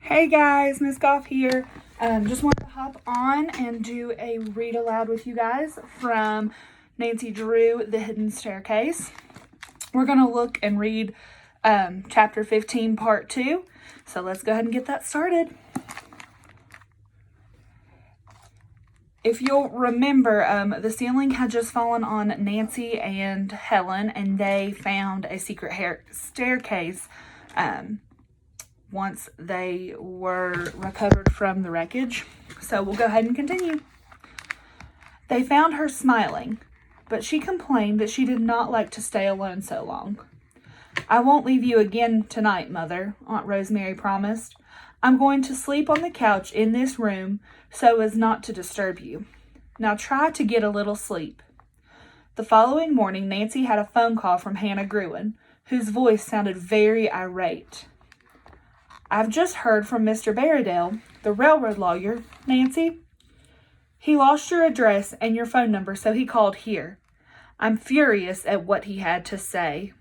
Hey guys, Miss Goff here. Just wanted to hop on and do a read aloud with you guys from Nancy Drew, The Hidden Staircase. We're going to look and read chapter 15, part 2. So let's go ahead and get that started. If you'll remember, the ceiling had just fallen on Nancy and Helen, and they found a secret staircase once they were recovered from the wreckage. So we'll go ahead and continue. They found her smiling, but she complained that she did not like to stay alone so long. "I won't leave you again tonight, Mother," Aunt Rosemary promised. "I'm going to sleep on the couch in this room so as not to disturb you. Now try to get a little sleep." The following morning, Nancy had a phone call from Hannah Gruen, whose voice sounded very irate. "I've just heard from Mr. Barradell, the railroad lawyer, Nancy. He lost your address and your phone number, so he called here. I'm furious at what he had to say.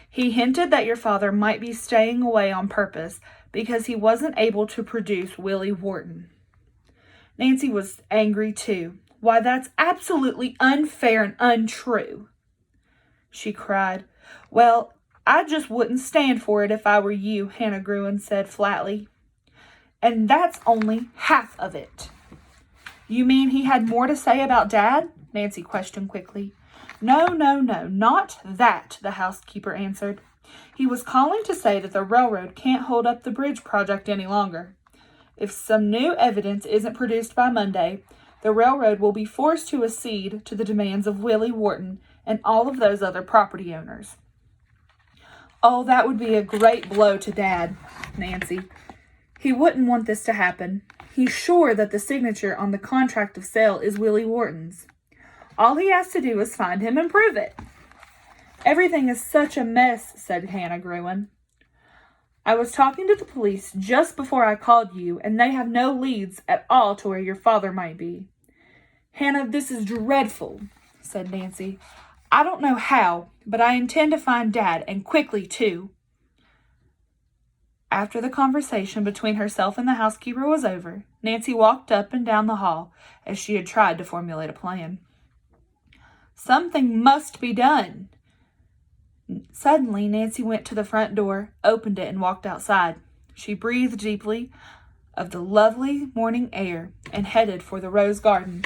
He hinted that your father might be staying away on purpose because he wasn't able to produce Willie Wharton." Nancy was angry too. "Why, that's absolutely unfair and untrue," she cried. "Well, I just wouldn't stand for it if I were you," Hannah Gruen said flatly. "And that's only half of it." "You mean he had more to say about Dad?" Nancy questioned quickly. No, not that," the housekeeper answered. "He was calling to say that the railroad can't hold up the bridge project any longer. If some new evidence isn't produced by Monday, the railroad will be forced to accede to the demands of Willie Wharton and all of those other property owners." "Oh, that would be a great blow to Dad, Nancy. He wouldn't want this to happen. He's sure that the signature on the contract of sale is Willie Wharton's. All he has to do is find him and prove it." "Everything is such a mess," said Hannah Gruen. "I was talking to the police just before I called you, and they have no leads at all to where your father might be." "Hannah, this is dreadful," said Nancy. "I don't know how, but I intend to find Dad, and quickly too." After the conversation between herself and the housekeeper was over, Nancy walked up and down the hall as she had tried to formulate a plan. Something must be done. Suddenly, Nancy went to the front door, opened it, and walked outside. She breathed deeply of the lovely morning air and headed for the rose garden.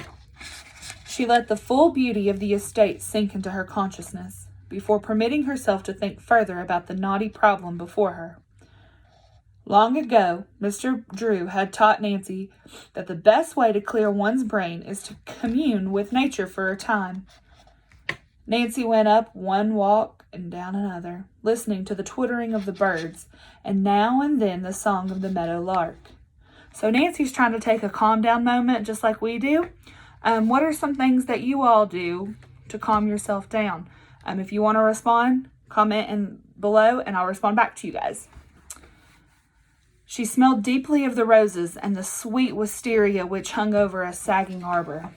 She let the full beauty of the estate sink into her consciousness before permitting herself to think further about the knotty problem before her. Long ago, Mr. Drew had taught Nancy that the best way to clear one's brain is to commune with nature for a time. Nancy went up one walk and down another, listening to the twittering of the birds, and now and then the song of the meadow lark. So Nancy's trying to take a calm down moment, just like we do. What are some things that you all do to calm yourself down? If you want to respond, comment below, and I'll respond back to you guys. She smelled deeply of the roses and the sweet wisteria which hung over a sagging arbor.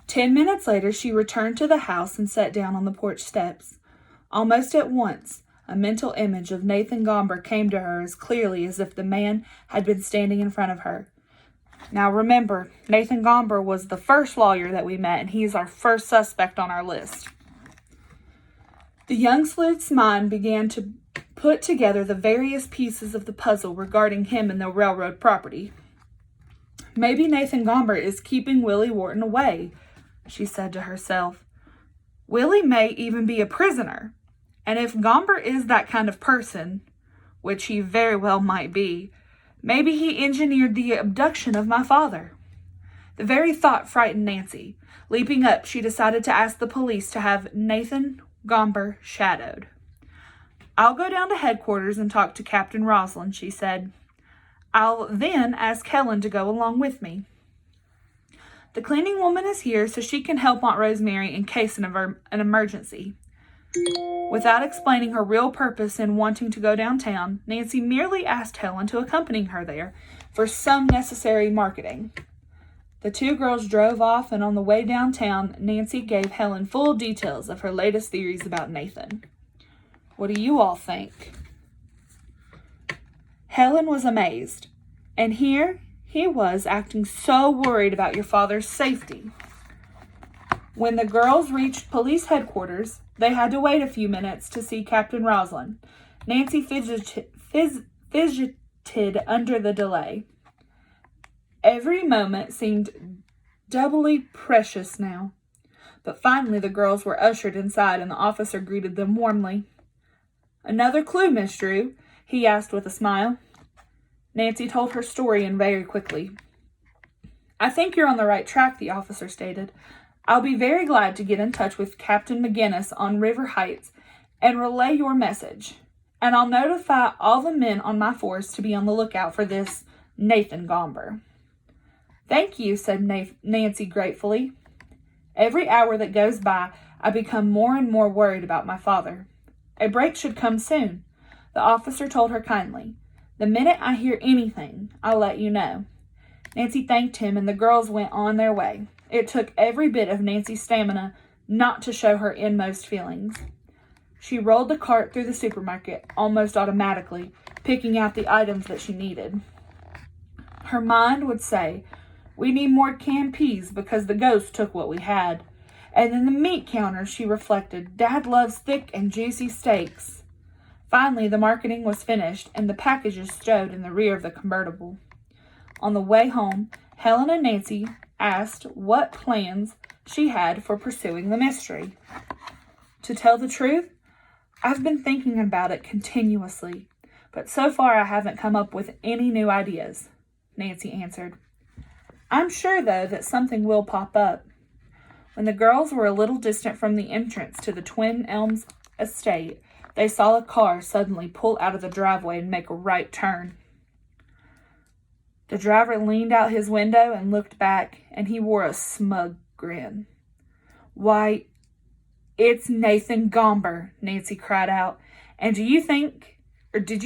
10 minutes later, she returned to the house and sat down on the porch steps. Almost at once, a mental image of Nathan Gomber came to her as clearly as if the man had been standing in front of her. Now remember, Nathan Gomber was the first lawyer that we met, and he's our first suspect on our list. The young sleuth's mind began to put together the various pieces of the puzzle regarding him and the railroad property. "Maybe Nathan Gomber is keeping Willie Wharton away," she said to herself. "Willie may even be a prisoner, and if Gomber is that kind of person, which he very well might be, maybe he engineered the abduction of my father." The very thought frightened Nancy. Leaping up, she decided to ask the police to have Nathan Gomber shadowed. "I'll go down to headquarters and talk to Captain Roslin," she said. "I'll then ask Helen to go along with me. The cleaning woman is here so she can help Aunt Rosemary in case of an emergency." Without explaining her real purpose in wanting to go downtown, Nancy merely asked Helen to accompany her there for some necessary marketing. The two girls drove off, and on the way downtown, Nancy gave Helen full details of her latest theories about Nathan. What do you all think? Helen was amazed. And here he was acting so worried about your father's safety. When the girls reached police headquarters, they had to wait a few minutes to see Captain Roslin. Nancy fidgeted under the delay. Every moment seemed doubly precious now. But finally the girls were ushered inside and the officer greeted them warmly. "Another clue, Miss Drew?" he asked with a smile. Nancy told her story and very quickly. "I think you're on the right track," the officer stated. "I'll be very glad to get in touch with Captain McGinnis on River Heights and relay your message. And I'll notify all the men on my force to be on the lookout for this Nathan Gomber." "Thank you," said Nancy gratefully. "Every hour that goes by, I become more and more worried about my father. A break should come soon," the officer told her kindly. "The minute I hear anything, I'll let you know." Nancy thanked him and the girls went on their way. It took every bit of Nancy's stamina not to show her inmost feelings. She rolled the cart through the supermarket almost automatically, picking out the items that she needed. Her mind would say, "We need more canned peas because the ghost took what we had." And then the meat counter, she reflected, "Dad loves thick and juicy steaks." Finally, the marketing was finished and the packages stowed in the rear of the convertible. On the way home, Helen and Nancy asked what plans she had for pursuing the mystery. "To tell the truth, I've been thinking about it continuously, but so far I haven't come up with any new ideas," Nancy answered. "I'm sure, though, that something will pop up." When the girls were a little distant from the entrance to the Twin Elms estate, they saw a car suddenly pull out of the driveway and make a right turn. The driver leaned out his window and looked back, and he wore a smug grin. "Why, it's Nathan Gomber," Nancy cried out. "And did you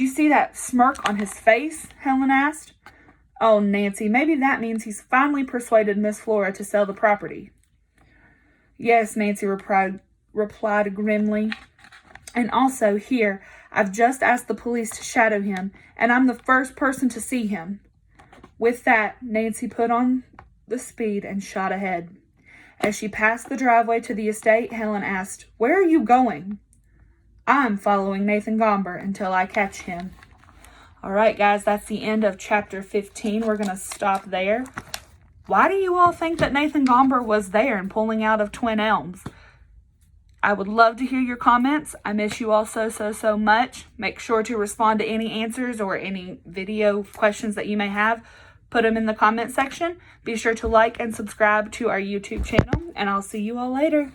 see that smirk on his face?" Helen asked. "Oh, Nancy, maybe that means he's finally persuaded Miss Flora to sell the property." "Yes," Nancy replied grimly. "And also, here, I've just asked the police to shadow him, and I'm the first person to see him." With that, Nancy put on the speed and shot ahead. As she passed the driveway to the estate, Helen asked, "Where are you going?" "I'm following Nathan Gomber until I catch him." All right, guys, that's the end of chapter 15. We're going to stop there. Why do you all think that Nathan Gomber was there and pulling out of Twin Elms? I would love to hear your comments. I miss you all so much. Make sure to respond to any answers or any video questions that you may have. Put them in the comment section. Be sure to like and subscribe to our YouTube channel, and I'll see you all later.